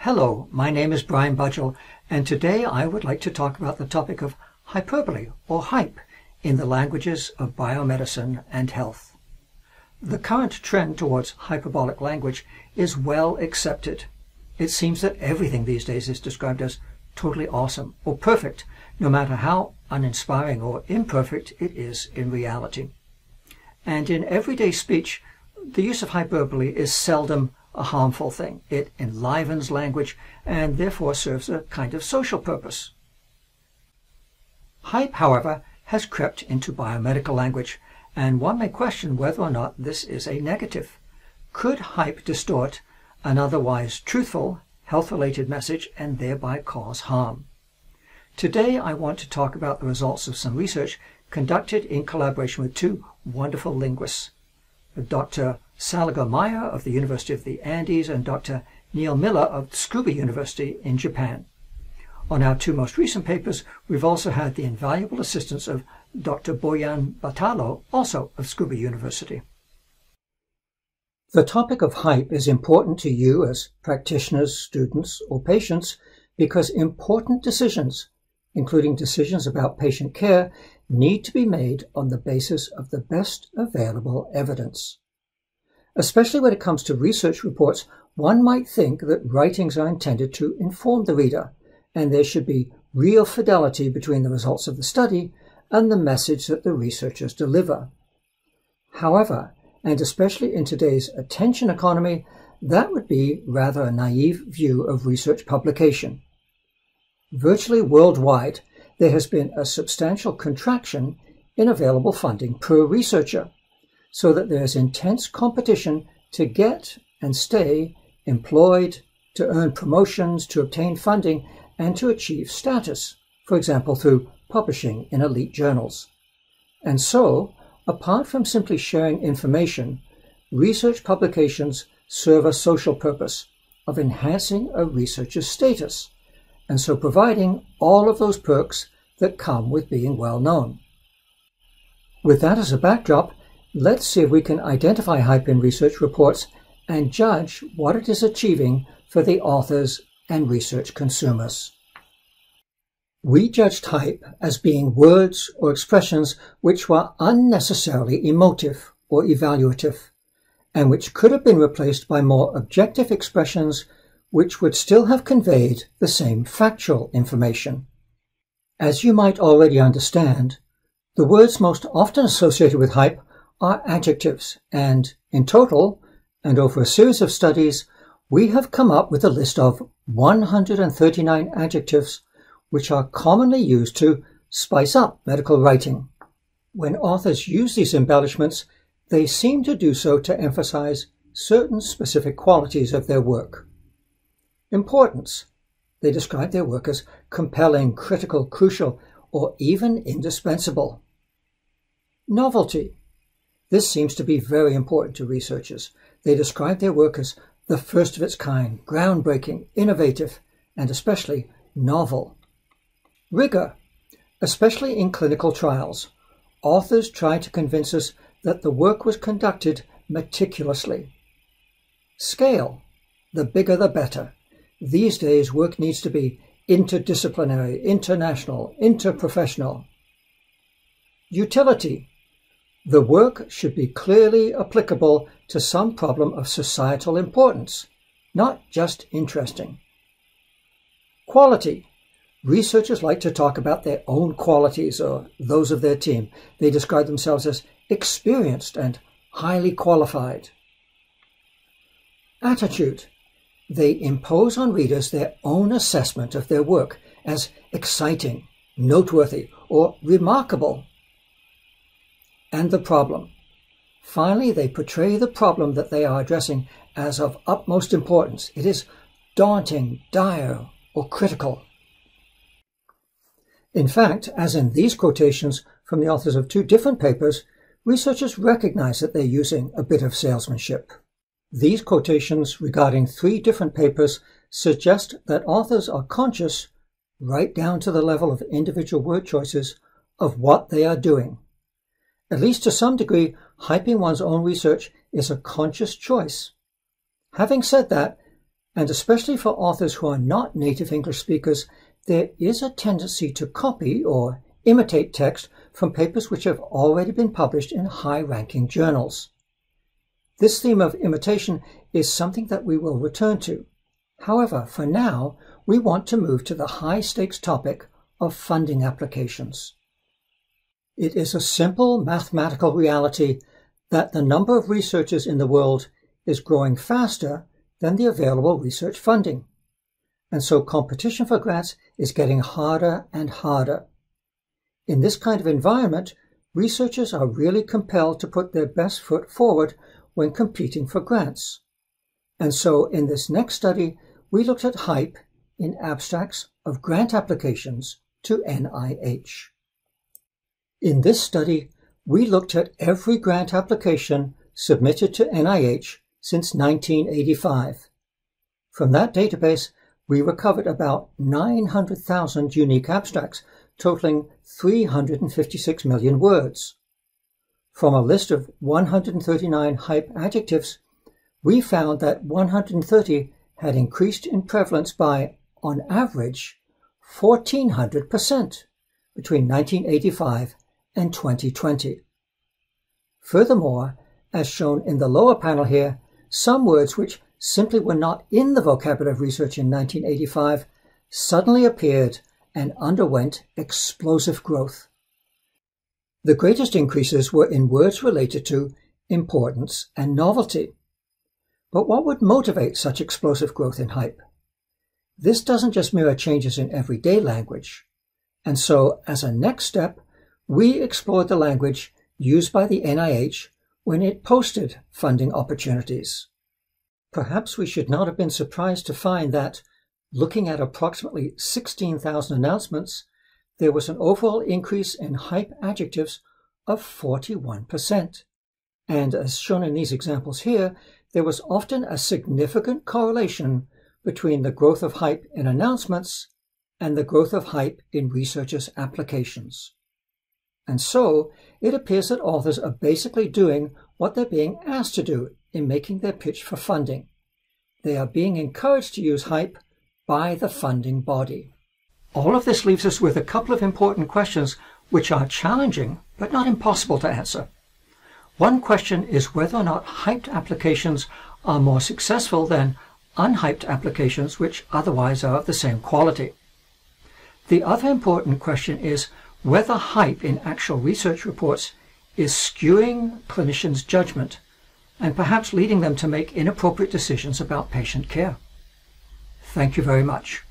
Hello, my name is Brian Budgell, and today I would like to talk about the topic of hyperbole, or hype, in the languages of biomedicine and health. The current trend towards hyperbolic language is well accepted. It seems that everything these days is described as totally awesome or perfect, no matter how uninspiring or imperfect it is in reality. And in everyday speech, the use of hyperbole is seldom a harmful thing. It enlivens language and therefore serves a kind of social purpose. Hype, however, has crept into biomedical language, and one may question whether or not this is a negative. Could hype distort an otherwise truthful, health-related message and thereby cause harm? Today I want to talk about the results of some research conducted in collaboration with two wonderful linguists, Dr. Saliger Meyer of the University of the Andes and Dr. Neil Miller of Tsukuba University in Japan. On our two most recent papers, we've also had the invaluable assistance of Dr. Boyan Batalo, also of Tsukuba University. The topic of hype is important to you as practitioners, students, or patients because important decisions, including decisions about patient care, need to be made on the basis of the best available evidence. Especially when it comes to research reports, one might think that writings are intended to inform the reader, and there should be real fidelity between the results of the study and the message that the researchers deliver. However, and especially in today's attention economy, that would be rather a naive view of research publication. Virtually worldwide, there has been a substantial contraction in available funding per researcher, so that there is intense competition to get and stay employed, to earn promotions, to obtain funding, and to achieve status, for example, through publishing in elite journals. And so, apart from simply sharing information, research publications serve a social purpose of enhancing a researcher's status, and so providing all of those perks that come with being well known. With that as a backdrop, let's see if we can identify hype in research reports and judge what it is achieving for the authors and research consumers. We judged hype as being words or expressions which were unnecessarily emotive or evaluative, and which could have been replaced by more objective expressions which would still have conveyed the same factual information. As you might already understand, the words most often associated with hype are adjectives, and in total, and over a series of studies, we have come up with a list of 139 adjectives which are commonly used to spice up medical writing. When authors use these embellishments, they seem to do so to emphasize certain specific qualities of their work. Importance. They describe their work as compelling, critical, crucial, or even indispensable. Novelty. This seems to be very important to researchers. They describe their work as the first of its kind, groundbreaking, innovative, and especially novel. Rigor. Especially in clinical trials, authors try to convince us that the work was conducted meticulously. Scale. The bigger the better. These days, work needs to be interdisciplinary, international, interprofessional. Utility. The work should be clearly applicable to some problem of societal importance, not just interesting. Quality. Researchers like to talk about their own qualities or those of their team. They describe themselves as experienced and highly qualified. Attitude. They impose on readers their own assessment of their work as exciting, noteworthy, or remarkable. And the problem. Finally, they portray the problem that they are addressing as of utmost importance. It is daunting, dire, or critical. In fact, as in these quotations from the authors of two different papers, researchers recognize that they're using a bit of salesmanship. These quotations regarding three different papers suggest that authors are conscious, right down to the level of individual word choices, of what they are doing. At least to some degree, hyping one's own research is a conscious choice. Having said that, And especially for authors who are not native English speakers, there is a tendency to copy or imitate text from papers which have already been published in high-ranking journals. This theme of imitation is something that we will return to. However, for now, we want to move to the high-stakes topic of funding applications. It is a simple mathematical reality that the number of researchers in the world is growing faster than the available research funding. And so competition for grants is getting harder and harder. In this kind of environment, researchers are really compelled to put their best foot forward when competing for grants. And so in this next study, we looked at hype in abstracts of grant applications to NIH. In this study, we looked at every grant application submitted to NIH since 1985. From that database, we recovered about 900,000 unique abstracts, totaling 356 million words. From a list of 139 hype adjectives, we found that 130 had increased in prevalence by, on average, 1,400% between 1985 and 2020. Furthermore, as shown in the lower panel here, some words which simply were not in the vocabulary of research in 1985 suddenly appeared and underwent explosive growth. The greatest increases were in words related to importance and novelty. But what would motivate such explosive growth in hype? This doesn't just mirror changes in everyday language. And so, as a next step, we explored the language used by the NIH when it posted funding opportunities. Perhaps we should not have been surprised to find that, looking at approximately 16,000 announcements, there was an overall increase in hype adjectives of 41%. And as shown in these examples here, there was often a significant correlation between the growth of hype in announcements and the growth of hype in researchers' applications. And so, it appears that authors are basically doing what they're being asked to do in making their pitch for funding. They are being encouraged to use hype by the funding body. All of this leaves us with a couple of important questions which are challenging but not impossible to answer. One question is whether or not hyped applications are more successful than unhyped applications which otherwise are of the same quality. The other important question is whether hype in actual research reports is skewing clinicians' judgment and perhaps leading them to make inappropriate decisions about patient care. Thank you very much.